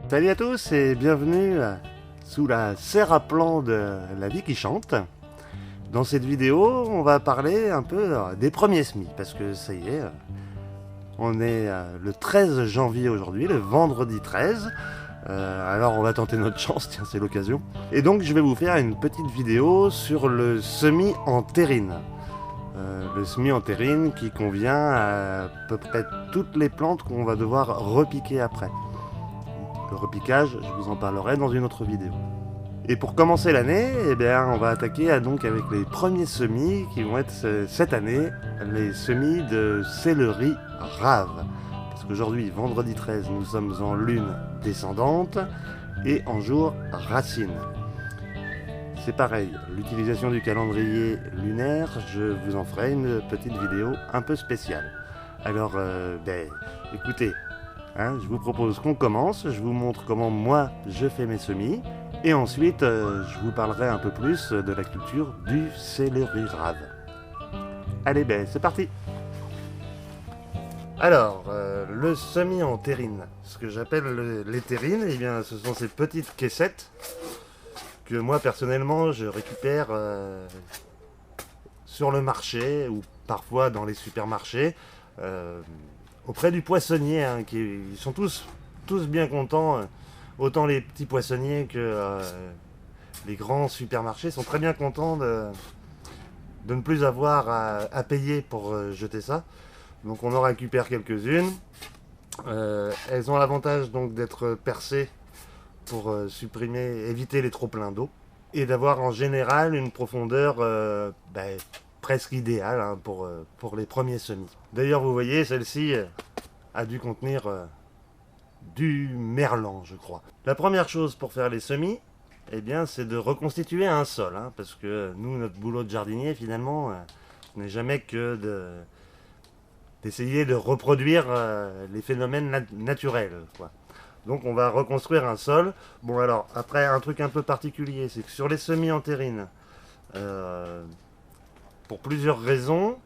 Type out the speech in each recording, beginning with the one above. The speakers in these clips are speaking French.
Salut à tous et bienvenue sous la serre à plan de la vie qui chante. Dans cette vidéo, on va parler un peu des premiers semis, parce que ça y est, on est le 13 janvier aujourd'hui, le vendredi 13. Alors on va tenter notre chance, tiens, c'est l'occasion. Et donc je vais vous faire une petite vidéo sur le semis en terrine. Le semis en terrine qui convient à peu près toutes les plantes qu'on va devoir repiquer après. Le repiquage, je vous en parlerai dans une autre vidéo. Et pour commencer l'année, eh bien, on va attaquer donc avec les premiers semis qui vont être cette année les semis de céleri rave. Parce qu'aujourd'hui, vendredi 13, nous sommes en lune descendante et en jour racine. C'est pareil, l'utilisation du calendrier lunaire, je vous en ferai une petite vidéo un peu spéciale. Alors, écoutez, je vous propose qu'on commence, je vous montre comment moi je fais mes semis, et ensuite je vous parlerai un peu plus de la culture du céleri rave. Allez, c'est parti. Alors, le semis en terrine, ce que j'appelle les terrines, eh bien, ce sont ces petites caissettes que moi personnellement je récupère sur le marché ou parfois dans les supermarchés. Auprès du poissonnier, ils sont tous bien contents, autant les petits poissonniers que les grands supermarchés sont très bien contents de ne plus avoir à payer pour jeter ça. Donc on en récupère quelques-unes. Elles ont l'avantage donc d'être percées pour éviter les trop pleins d'eau et d'avoir en général une profondeur presque idéale pour les premiers semis. D'ailleurs, vous voyez, celle-ci a dû contenir du merlan, je crois. La première chose pour faire les semis, eh bien, c'est de reconstituer un sol, parce que nous, notre boulot de jardinier, finalement, ce n'est jamais que d'essayer de reproduire les phénomènes naturels, quoi. Donc on va reconstruire un sol. Bon alors, après un truc un peu particulier, c'est que sur les semis en terrine, pour plusieurs raisons,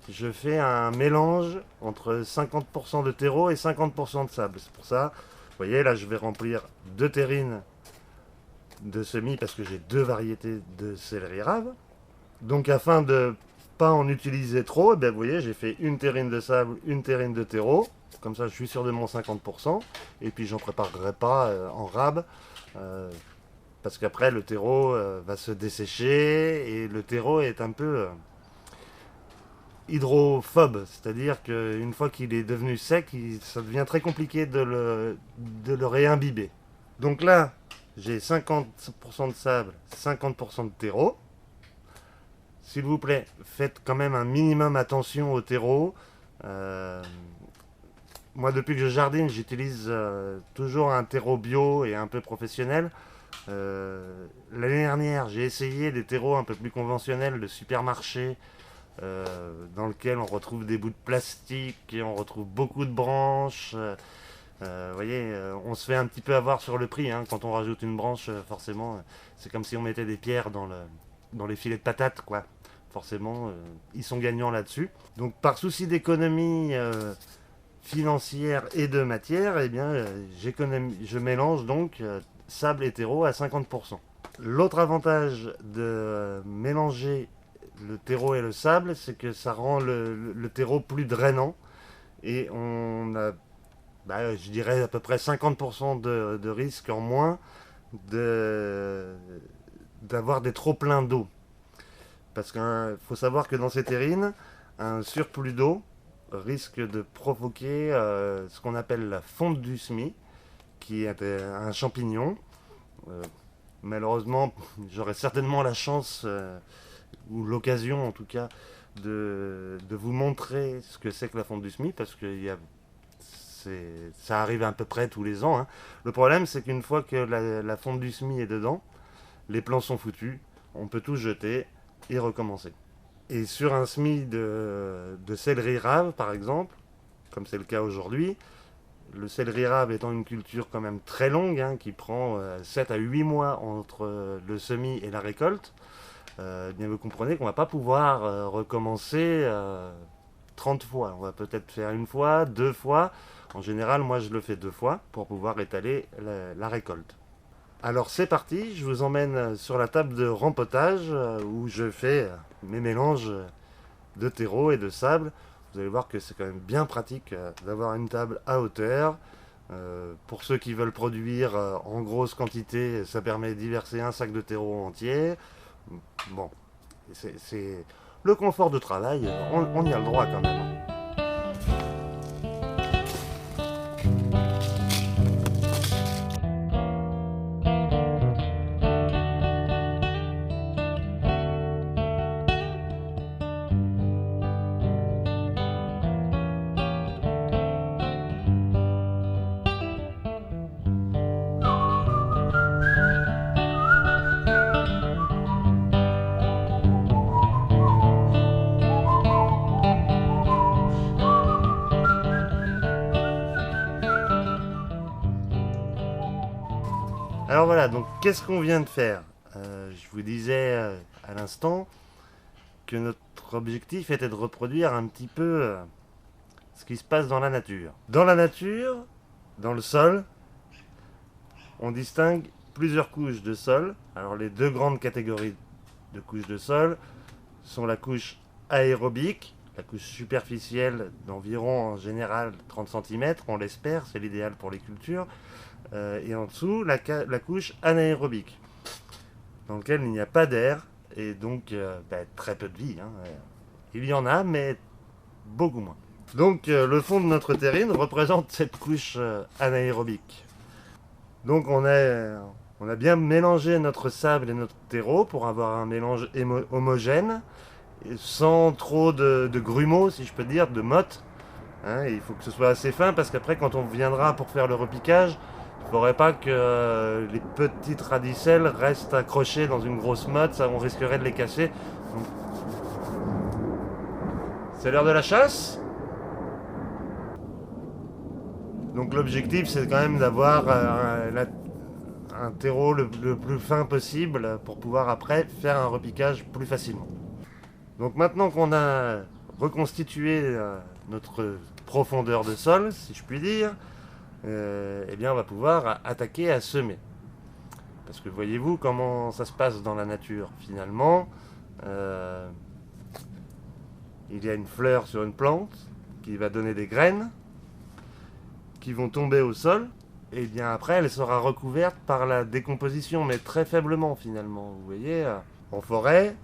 je fais un mélange entre 50% de terreau et 50% de sable. C'est pour ça, vous voyez là je vais remplir 2 terrines de semis parce que j'ai 2 variétés de céleri rave. Donc afin de pas en utiliser trop, vous voyez j'ai fait une terrine de sable, une terrine de terreau. Comme ça, je suis sûr de mon 50%. Et puis, j'en préparerai pas en rab. Parce qu'après, le terreau va se dessécher. Et le terreau est un peu hydrophobe. C'est-à-dire qu'une fois qu'il est devenu sec, ça devient très compliqué de le réimbiber. Donc là, j'ai 50% de sable, 50% de terreau. S'il vous plaît, faites quand même un minimum attention au terreau. Moi, depuis que je jardine, j'utilise toujours un terreau bio et un peu professionnel. L'année dernière, j'ai essayé des terreaux un peu plus conventionnels de supermarché, dans lequel on retrouve des bouts de plastique et on retrouve beaucoup de branches. Vous voyez, on se fait un petit peu avoir sur le prix. Quand on rajoute une branche, forcément, c'est comme si on mettait des pierres dans les filets de patates, quoi. Forcément, ils sont gagnants là-dessus. Donc, par souci d'économie financière et de matière, eh bien, je mélange donc sable et terreau à 50%. L'autre avantage de mélanger le terreau et le sable, c'est que ça rend le terreau plus drainant et on a, je dirais, à peu près 50% de risque en moins d'avoir des trop pleins d'eau. Parce qu'il faut savoir que dans ces terrines, un surplus d'eau risque de provoquer ce qu'on appelle la fonte du semis, qui est un champignon. Malheureusement, j'aurai certainement la chance, ou l'occasion en tout cas, de vous montrer ce que c'est que la fonte du semis, parce que ça arrive à peu près tous les ans. Le problème, c'est qu'une fois que la fonte du semis est dedans, les plants sont foutus, on peut tout jeter et recommencer. Et sur un semis de céleri rave, par exemple, comme c'est le cas aujourd'hui, le céleri rave étant une culture quand même très longue, qui prend 7 à 8 mois entre le semis et la récolte, bien vous comprenez qu'on ne va pas pouvoir recommencer 30 fois. On va peut-être faire une fois, 2 fois. En général, moi je le fais 2 fois pour pouvoir étaler la récolte. Alors c'est parti, je vous emmène sur la table de rempotage où je fais mes mélanges de terreau et de sable. Vous allez voir que c'est quand même bien pratique d'avoir une table à hauteur. Pour ceux qui veulent produire en grosse quantité, ça permet de diverser un sac de terreau entier. Bon, c'est le confort de travail, on y a le droit quand même. Alors voilà, donc qu'est-ce qu'on vient de faire? Je vous disais à l'instant que notre objectif était de reproduire un petit peu ce qui se passe dans la nature. Dans la nature, dans le sol, on distingue plusieurs couches de sol. Alors les deux grandes catégories de couches de sol sont la couche aérobique, la couche superficielle d'environ en général 30 cm, on l'espère, c'est l'idéal pour les cultures, et en dessous la couche anaérobique, dans laquelle il n'y a pas d'air, et donc très peu de vie. Il y en a, mais beaucoup moins. Donc le fond de notre terrine représente cette couche anaérobique. Donc on a bien mélangé notre sable et notre terreau pour avoir un mélange homogène, sans trop de grumeaux, si je peux dire, de mottes. Il faut que ce soit assez fin, parce qu'après, quand on viendra pour faire le repiquage, il ne faudrait pas que les petites radicelles restent accrochées dans une grosse motte, ça, on risquerait de les casser. Donc, c'est l'heure de la chasse. Donc l'objectif, c'est quand même d'avoir un terreau le plus fin possible pour pouvoir après faire un repiquage plus facilement. Donc maintenant qu'on a reconstitué notre profondeur de sol, si je puis dire, eh bien on va pouvoir attaquer à semer. Parce que voyez-vous comment ça se passe dans la nature finalement. Il y a une fleur sur une plante qui va donner des graines qui vont tomber au sol, et bien après elle sera recouverte par la décomposition, mais très faiblement finalement. Vous voyez, en forêt,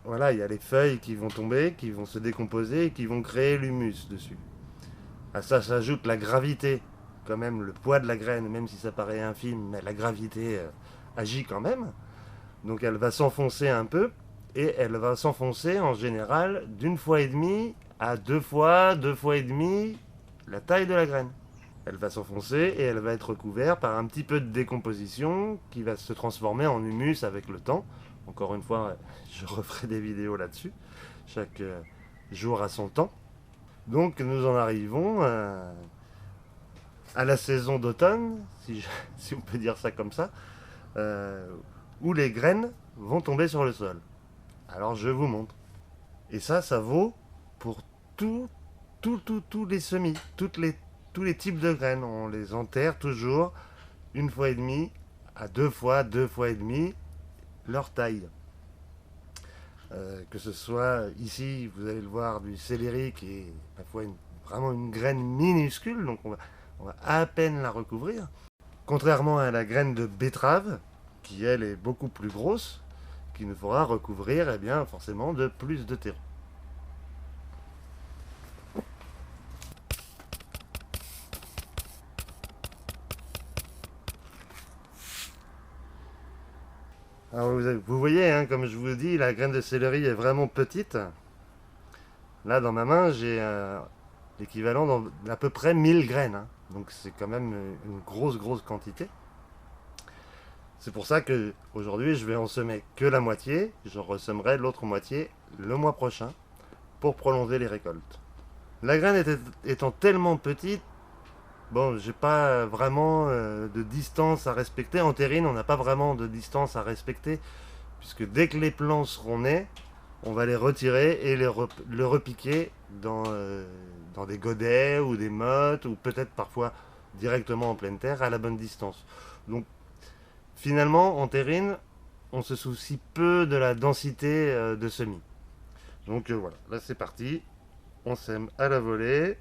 voilà, il y a les feuilles qui vont tomber, qui vont se décomposer et qui vont créer l'humus dessus. À ça s'ajoute la gravité, quand même, le poids de la graine, même si ça paraît infime, mais la gravité agit quand même. Donc elle va s'enfoncer un peu, et elle va s'enfoncer en général d'une fois et demie à 2 fois et demie la taille de la graine. Elle va s'enfoncer et elle va être recouverte par un petit peu de décomposition qui va se transformer en humus avec le temps. Encore une fois, je referai des vidéos là-dessus. Chaque jour a son temps. Donc nous en arrivons à la saison d'automne, si on peut dire ça comme ça, où les graines vont tomber sur le sol. Alors je vous montre. Et ça vaut pour tous les semis, tous les types de graines. On les enterre toujours une fois et demie à 2 fois et demie leur taille. Que ce soit ici, vous allez le voir, du céleri qui est parfois vraiment une graine minuscule, donc on va à peine la recouvrir. Contrairement à la graine de betterave, qui elle est beaucoup plus grosse, qui nous fera recouvrir forcément de plus de terreau. Alors vous voyez, comme je vous dis, la graine de céleri est vraiment petite. Là, dans ma main, j'ai l'équivalent d'à peu près 1000 graines. Donc c'est quand même une grosse quantité. C'est pour ça que aujourd'hui, je vais en semer que la moitié. Je ressemerai l'autre moitié le mois prochain pour prolonger les récoltes. La graine étant tellement petite, bon, j'ai pas vraiment de distance à respecter. En terrine, on n'a pas vraiment de distance à respecter, puisque dès que les plants seront nés, on va les retirer et le repiquer dans des godets ou des mottes, ou peut-être parfois directement en pleine terre à la bonne distance. Donc finalement, en terrine, on se soucie peu de la densité de semis. Donc voilà, là c'est parti, on sème à la volée.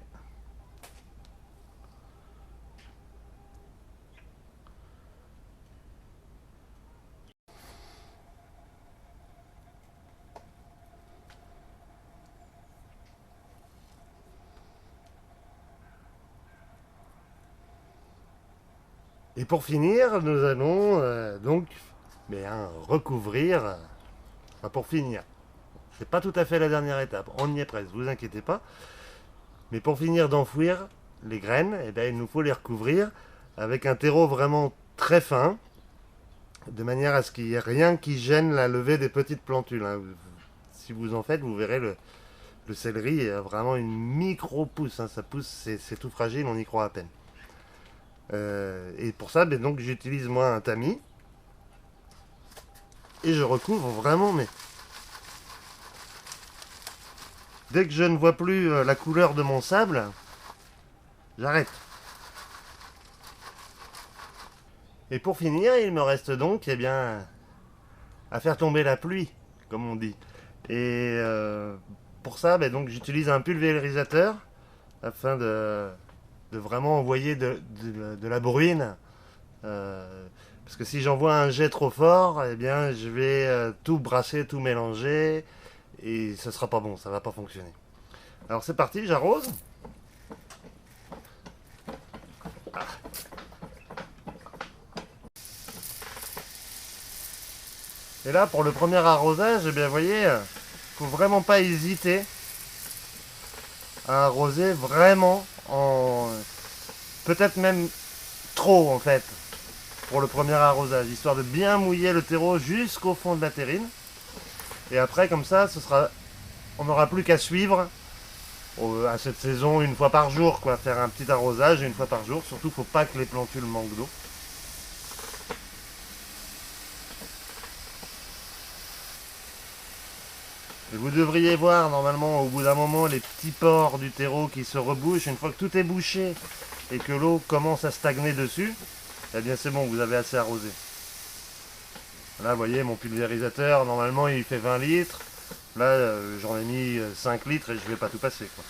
Et pour finir, nous allons donc recouvrir. Enfin, pour finir, c'est pas tout à fait la dernière étape, on y est presque, vous inquiétez pas. Mais pour finir d'enfouir les graines, eh bien, il nous faut les recouvrir avec un terreau vraiment très fin, de manière à ce qu'il n'y ait rien qui gêne la levée des petites plantules, hein. Si vous en faites, vous verrez le céleri a vraiment une micro-pousse, hein. Ça pousse, c'est tout fragile, on y croit à peine. Et pour ça, ben, donc j'utilise moi un tamis et je recouvre vraiment. Mais dès que je ne vois plus la couleur de mon sable, j'arrête. Et pour finir, il me reste donc à faire tomber la pluie, comme on dit. Et pour ça, ben, donc j'utilise un pulvérisateur afin de vraiment envoyer de la bruine. Parce que si j'envoie un jet trop fort, eh bien, je vais tout brasser, tout mélanger, et ce sera pas bon, ça va pas fonctionner. Alors c'est parti, j'arrose. Et là, pour le premier arrosage, eh bien, vous voyez, faut vraiment pas hésiter à arroser vraiment peut-être même trop en fait, pour le premier arrosage, histoire de bien mouiller le terreau jusqu'au fond de la terrine. Et après, comme ça, on n'aura plus qu'à suivre à cette saison une fois par jour, quoi, faire un petit arrosage une fois par jour. Surtout, faut pas que les plantules manquent d'eau. Et vous devriez voir normalement au bout d'un moment les petits pores du terreau qui se rebouchent. Une fois que tout est bouché et que l'eau commence à stagner dessus, eh bien c'est bon, vous avez assez arrosé. Là, vous voyez, mon pulvérisateur, normalement il fait 20 litres. Là, j'en ai mis 5 litres et je vais pas tout passer, quoi.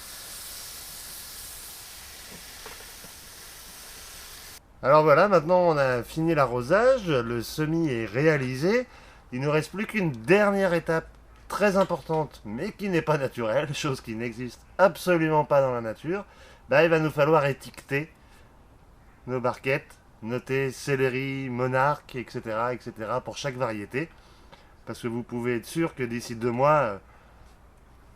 Alors voilà, maintenant on a fini l'arrosage, le semis est réalisé. Il ne reste plus qu'une dernière étape très importante, mais qui n'est pas naturelle, chose qui n'existe absolument pas dans la nature. Bah, il va nous falloir étiqueter nos barquettes, noter céleri, monarque, etc., etc., pour chaque variété. Parce que vous pouvez être sûr que d'ici 2 mois,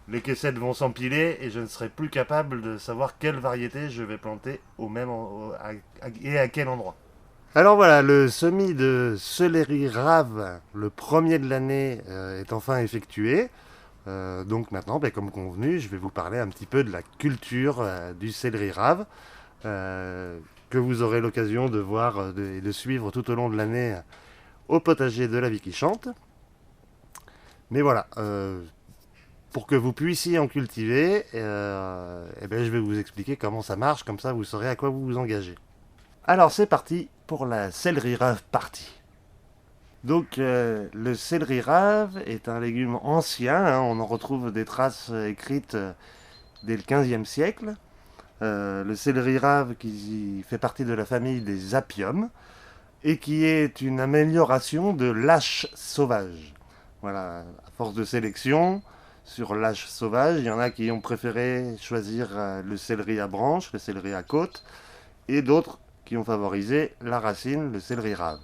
les caissettes vont s'empiler et je ne serai plus capable de savoir quelle variété je vais planter et à quel endroit. Alors voilà, le semis de céleri rave, le premier de l'année, est enfin effectué. Donc maintenant, ben, comme convenu, je vais vous parler un petit peu de la culture du céleri rave, que vous aurez l'occasion de voir et de suivre tout au long de l'année au potager de la vie qui chante. Mais voilà, pour que vous puissiez en cultiver, eh ben, je vais vous expliquer comment ça marche, comme ça vous saurez à quoi vous vous engagez. Alors c'est parti pour la céleri rave partie. Donc le céleri rave est un légume ancien, hein, on en retrouve des traces écrites dès le XVe siècle. Le céleri rave qui fait partie de la famille des apiums et qui est une amélioration de l'ache sauvage. Voilà, à force de sélection sur l'ache sauvage, il y en a qui ont préféré choisir le céleri à branches, le céleri à côte, et d'autres qui ont favorisé la racine, le céleri rave.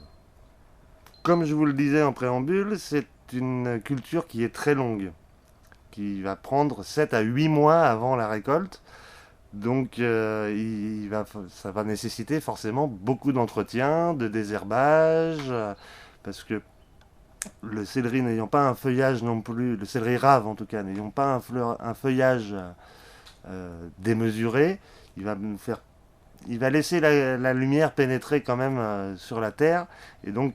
Comme je vous le disais en préambule, c'est une culture qui est très longue, qui va prendre 7 à 8 mois avant la récolte. Donc ça va nécessiter forcément beaucoup d'entretien, de désherbage, parce que le céleri n'ayant pas un feuillage non plus, le céleri rave en tout cas, n'ayant pas un feuillage démesuré, il va laisser la lumière pénétrer quand même sur la terre, et donc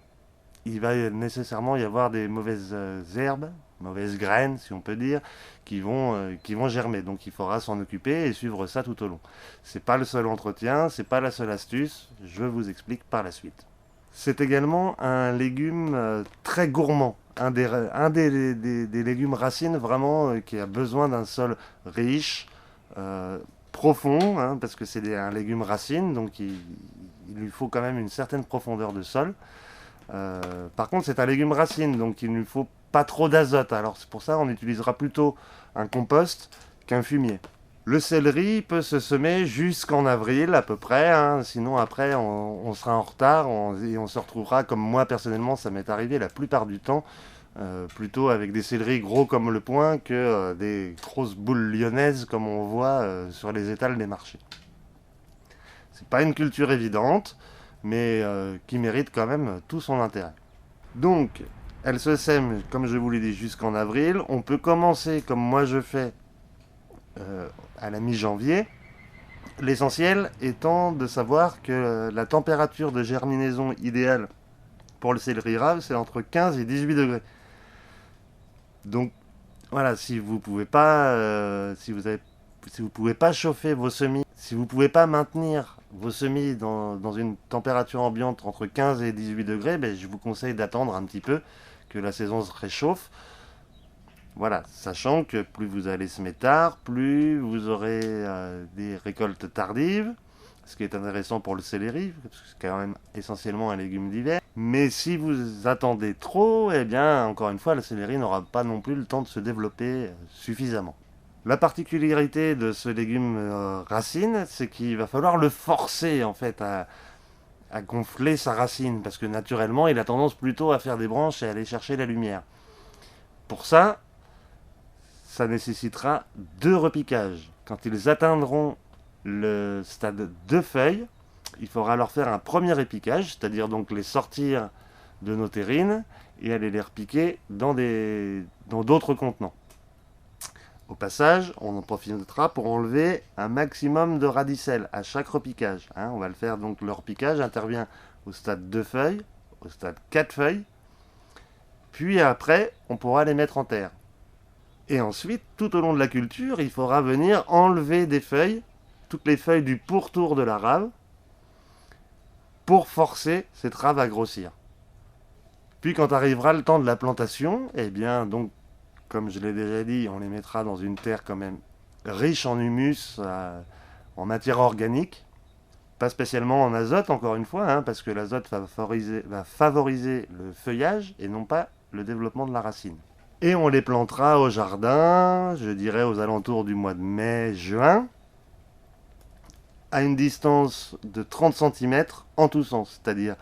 il va nécessairement y avoir des mauvaises herbes, mauvaises graines, si on peut dire, qui vont germer. Donc il faudra s'en occuper et suivre ça tout au long. C'est pas le seul entretien, c'est pas la seule astuce, je vous explique par la suite. C'est également un légume très gourmand, des légumes racines vraiment qui a besoin d'un sol riche, profond, hein, parce que c'est un légume racine, donc il lui faut quand même une certaine profondeur de sol. Par contre, c'est un légume racine, donc il ne lui faut pas trop d'azote. Alors c'est pour ça qu'on utilisera plutôt un compost qu'un fumier. Le céleri peut se semer jusqu'en avril à peu près, hein. Sinon après on sera en retard et on se retrouvera, comme moi personnellement ça m'est arrivé la plupart du temps, plutôt avec des céleris gros comme le poing que des grosses boules lyonnaises comme on voit sur les étals des marchés. C'est pas une culture évidente, mais qui mérite quand même tout son intérêt. Donc, elle se sème, comme je vous l'ai dit, jusqu'en avril. On peut commencer, comme moi je fais, à la mi-janvier. L'essentiel étant de savoir que la température de germinaison idéale pour le céleri rave, c'est entre 15 et 18 degrés. Donc, voilà, si vous pouvez pas, si vous pouvez pas chauffer vos semis, si vous pouvez pas maintenir vos semis dans une température ambiante entre 15 et 18 degrés, ben, je vous conseille d'attendre un petit peu que la saison se réchauffe. Voilà, sachant que plus vous allez semer tard, plus vous aurez des récoltes tardives, ce qui est intéressant pour le céleri, parce que c'est quand même essentiellement un légume d'hiver. Mais si vous attendez trop, eh bien, encore une fois, le céleri n'aura pas non plus le temps de se développer suffisamment. La particularité de ce légume racine, c'est qu'il va falloir le forcer en fait à gonfler sa racine, parce que naturellement, il a tendance plutôt à faire des branches et à aller chercher la lumière. Pour ça, ça nécessitera 2 repiquages. Quand ils atteindront le stade de feuilles, il faudra leur faire un premier repiquage, c'est-à-dire donc les sortir de nos terrines et aller les repiquer dans d'autres contenants. Au passage, on en profitera pour enlever un maximum de radicelles à chaque repiquage. Hein, on va le faire, donc le repiquage intervient au stade 2 feuilles, au stade 4 feuilles, puis après, on pourra les mettre en terre. Et ensuite, tout au long de la culture, il faudra venir enlever des feuilles, toutes les feuilles du pourtour de la rave, pour forcer cette rave à grossir. Puis quand arrivera le temps de la plantation, eh bien donc, comme je l'ai déjà dit, on les mettra dans une terre quand même riche en humus, en matière organique, pas spécialement en azote encore une fois, hein, parce que l'azote va favoriser le feuillage et non pas le développement de la racine. Et on les plantera au jardin, je dirais aux alentours du mois de mai-juin, à une distance de 30 cm en tous sens, c'est-à-dire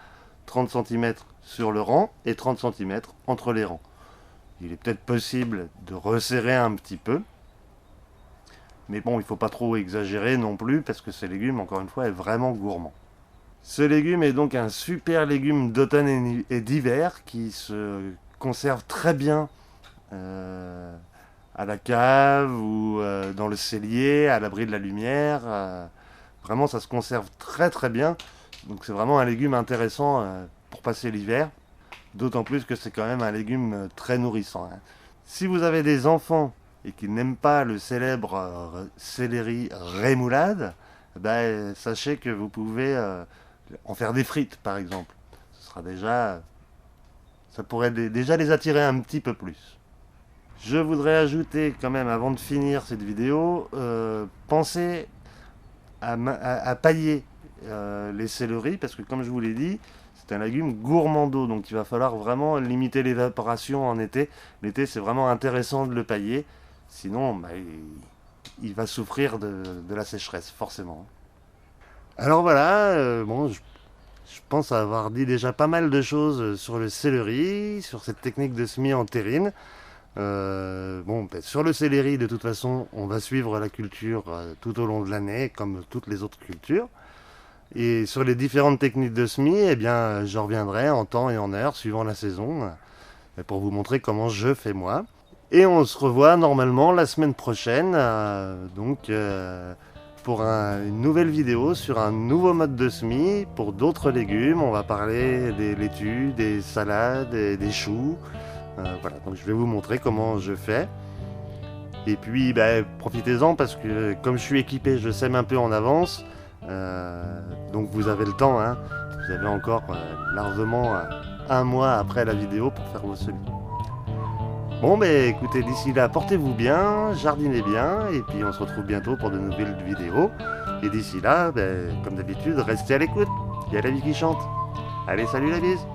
30 cm sur le rang et 30 cm entre les rangs. Il est peut-être possible de resserrer un petit peu, mais bon, il ne faut pas trop exagérer non plus, parce que ce légume, encore une fois, est vraiment gourmand. Ce légume est donc un super légume d'automne et d'hiver qui se conserve très bien à la cave ou dans le cellier, à l'abri de la lumière. Vraiment, ça se conserve très très bien. Donc c'est vraiment un légume intéressant pour passer l'hiver. D'autant plus que c'est quand même un légume très nourrissant. Hein. Si vous avez des enfants et qu'ils n'aiment pas le célèbre céleri rémoulade, ben, sachez que vous pouvez en faire des frites par exemple. Ça pourrait déjà les attirer un petit peu plus. Je voudrais ajouter quand même, avant de finir cette vidéo, pensez à pailler les céleris, parce que comme je vous l'ai dit, c'est un légume gourmand d'eau, donc il va falloir vraiment limiter l'évaporation en été. L'été, c'est vraiment intéressant de le pailler, sinon bah, il va souffrir de la sécheresse, forcément. Alors voilà, bon, je pense avoir dit déjà pas mal de choses sur le céleri, sur cette technique de semis en terrine. Bon, ben, sur le céleri, de toute façon, on va suivre la culture tout au long de l'année, comme toutes les autres cultures. Et sur les différentes techniques de semis, eh bien, je reviendrai en temps et en heure, suivant la saison, pour vous montrer comment je fais moi. Et on se revoit normalement la semaine prochaine, donc pour une nouvelle vidéo sur un nouveau mode de semis pour d'autres légumes. On va parler des laitues, des salades, des choux. Voilà, donc je vais vous montrer comment je fais. Et puis profitez-en parce que comme je suis équipé, je sème un peu en avance. Donc vous avez le temps, hein. Vous avez encore largement un mois après la vidéo pour faire vos semis. Bon écoutez, d'ici là, portez-vous bien, jardinez bien, et puis on se retrouve bientôt pour de nouvelles vidéos. Et d'ici là, comme d'habitude, restez à l'écoute. Il y a la vie qui chante. Allez, salut la bise!